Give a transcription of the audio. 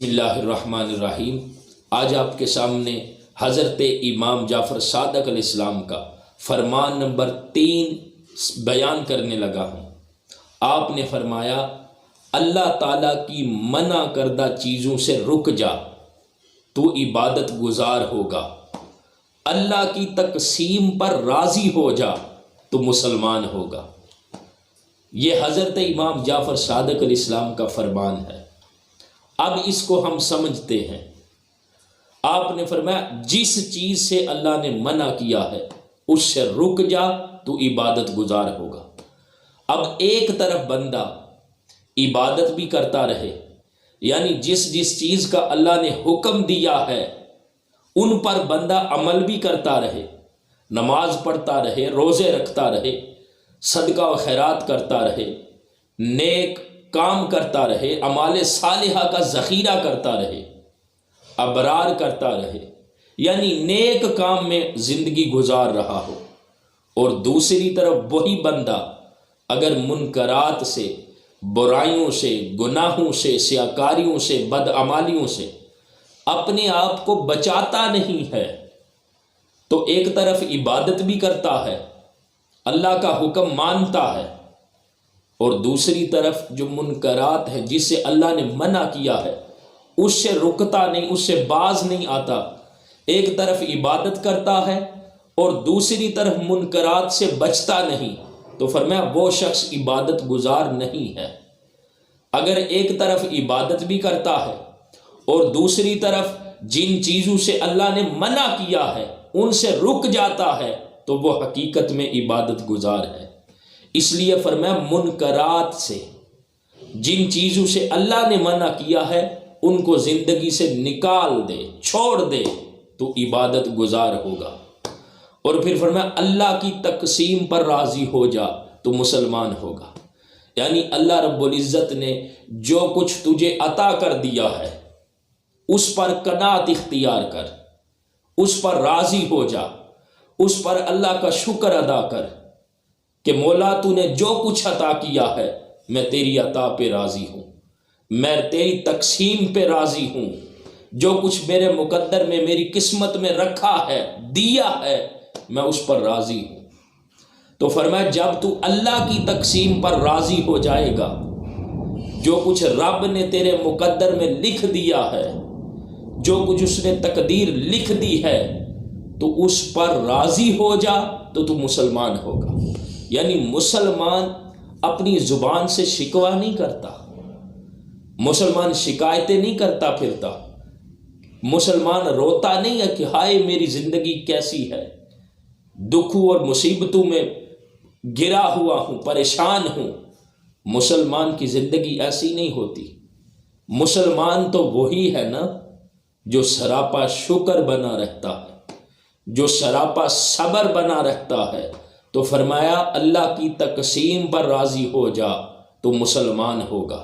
بسم اللہ الرحمن الرحیم۔ آج آپ کے سامنے حضرت امام جعفر صادق علیہ السلام کا فرمان نمبر 3 بیان کرنے لگا ہوں۔ آپ نے فرمایا، اللہ تعالیٰ کی منع کردہ چیزوں سے رک جا تو عبادت گزار ہوگا، اللہ کی تقسیم پر راضی ہو جا تو مسلمان ہوگا۔ یہ حضرت امام جعفر صادق علیہ السلام کا فرمان ہے۔ اب اس کو ہم سمجھتے ہیں۔ آپ نے فرمایا جس چیز سے اللہ نے منع کیا ہے اس سے رک جا تو عبادت گزار ہوگا۔ اب ایک طرف بندہ عبادت بھی کرتا رہے، یعنی جس چیز کا اللہ نے حکم دیا ہے ان پر بندہ عمل بھی کرتا رہے، نماز پڑھتا رہے، روزے رکھتا رہے، صدقہ و خیرات کرتا رہے، نیک کام کرتا رہے، اعمال صالحہ کا ذخیرہ کرتا رہے، ابرار کرتا رہے، یعنی نیک کام میں زندگی گزار رہا ہو، اور دوسری طرف وہی بندہ اگر منکرات سے، برائیوں سے، گناہوں سے، سیاکاریوں سے، بدعمالیوں سے اپنے آپ کو بچاتا نہیں ہے تو ایک طرف عبادت بھی کرتا ہے، اللہ کا حکم مانتا ہے، اور دوسری طرف جو منکرات ہے جس سے اللہ نے منع کیا ہے اس سے رکتا نہیں، اس سے باز نہیں آتا، ایک طرف عبادت کرتا ہے اور دوسری طرف منکرات سے بچتا نہیں، تو فرمایا وہ شخص عبادت گزار نہیں ہے۔ اگر ایک طرف عبادت بھی کرتا ہے اور دوسری طرف جن چیزوں سے اللہ نے منع کیا ہے ان سے رک جاتا ہے تو وہ حقیقت میں عبادت گزار ہے۔ اس لیے فرمایا منکرات سے، جن چیزوں سے اللہ نے منع کیا ہے ان کو زندگی سے نکال دے، چھوڑ دے تو عبادت گزار ہوگا۔ اور پھر فرمایا اللہ کی تقسیم پر راضی ہو جا تو مسلمان ہوگا، یعنی اللہ رب العزت نے جو کچھ تجھے عطا کر دیا ہے اس پر قناعت اختیار کر، اس پر راضی ہو جا، اس پر اللہ کا شکر ادا کر کہ مولا تو نے جو کچھ عطا کیا ہے میں تیری عطا پہ راضی ہوں، میں تیری تقسیم پہ راضی ہوں، جو کچھ میرے مقدر میں، میری قسمت میں رکھا ہے، دیا ہے، میں اس پر راضی ہوں۔ تو فرمایا جب تو اللہ کی تقسیم پر راضی ہو جائے گا، جو کچھ رب نے تیرے مقدر میں لکھ دیا ہے، جو کچھ اس نے تقدیر لکھ دی ہے، تو اس پر راضی ہو جا تو مسلمان ہوگا۔ یعنی مسلمان اپنی زبان سے شکوہ نہیں کرتا، مسلمان شکایتیں نہیں کرتا پھرتا، مسلمان روتا نہیں ہے کہ ہائے میری زندگی کیسی ہے، دکھوں اور مصیبتوں میں گرا ہوا ہوں، پریشان ہوں۔ مسلمان کی زندگی ایسی نہیں ہوتی۔ مسلمان تو وہی ہے نا جو سراپا شکر بنا رہتا ہے، جو سراپا صبر بنا رہتا ہے۔ تو فرمایا اللہ کی تقسیم پر راضی ہو جا تو مسلمان ہوگا۔